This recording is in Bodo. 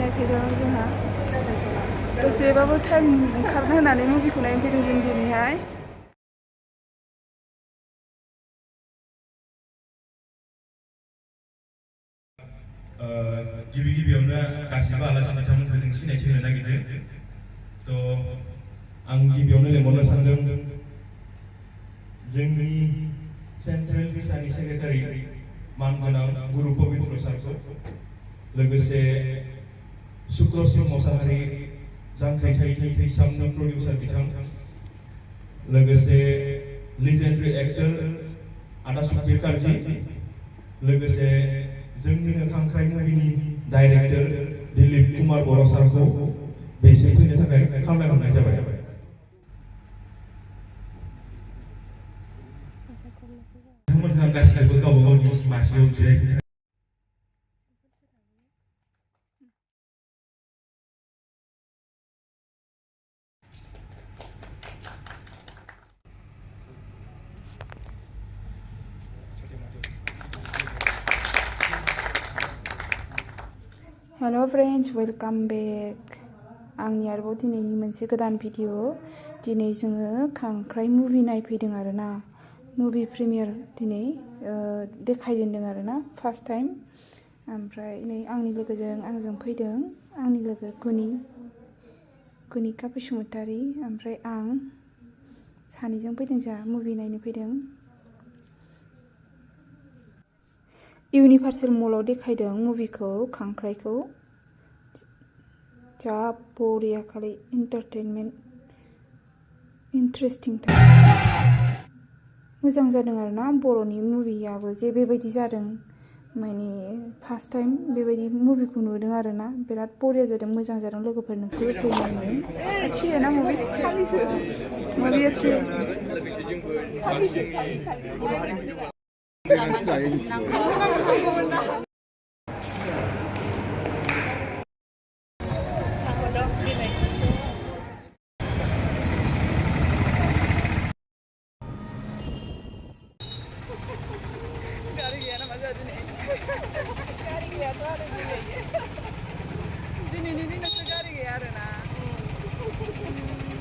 नायफैदों जोंहा दसेबाबो टाइम ओंखारनो होनानै मुभिखौ नायनो फैदों जों दिनैहाय गिबियावनो गासिबो आलासि बिथांमोनखौ जों सिनायथि होनो नागिरदों थ' आं गिबियावनो लेंहरनो सानदों जोंनि सेन्ट्रेल भिसानि सेक्रेटारि मानगोनां गुरु पबित्र सारखौ लोगोसे सुक्रसिम मोसाहारि जांख्रिथायनि थैसामनि प्रडिउसार बिथां लोगोसे लिजेन्डारि एक्टर आदा सुखबीर कारजि लोगोसे जोंनिनो खांख्राइ मुभिनि डाइरेक्टर दिलीप कुमार बर' सारखौ बेसिम फैनो थाखाय खावलायहरनाय जाबाय। बिथांमोनहा गासिबो गावबा गावनि मासियाव जिरायनो हेलो फ्रेंड्स वेलकाम बैक आंनि आरोबाव दिनैनि मोनसे गोदान भिडिअ दिनै जोङो खांख्राइ मुभि नायफैदों आरोना मुभि प्रिमियार दिनै देखायजेनदों आरोना फार्स्ट टाइम ओमफ्राय नै आंनि लोगोजों आंजों फैदों आंनि लोगो गुनिका बसुमतारी ओमफ्राय आं सानैजों फैदों जोंहा मुभि नायनो फैदों इउनिभार्सेल मलाव देखायदों मुभिखौ खांख्राइखौ जा बरिया खालि एन्टारटेनमेन्ट इन्टारेस्टिं मोजां जादों आरोना बर'नि मुभियाबो जे बेबायदि जादों माने फार्स्ट टाइम बेबायदि मुभिखौ नुदों आरोना बिराद बरिया जादों मोजां जादों लोगोफोर नोंसोरबो फैनानै अच्छी है ना मूवी मूवी अच्छी है गाड़ी गया ना मजा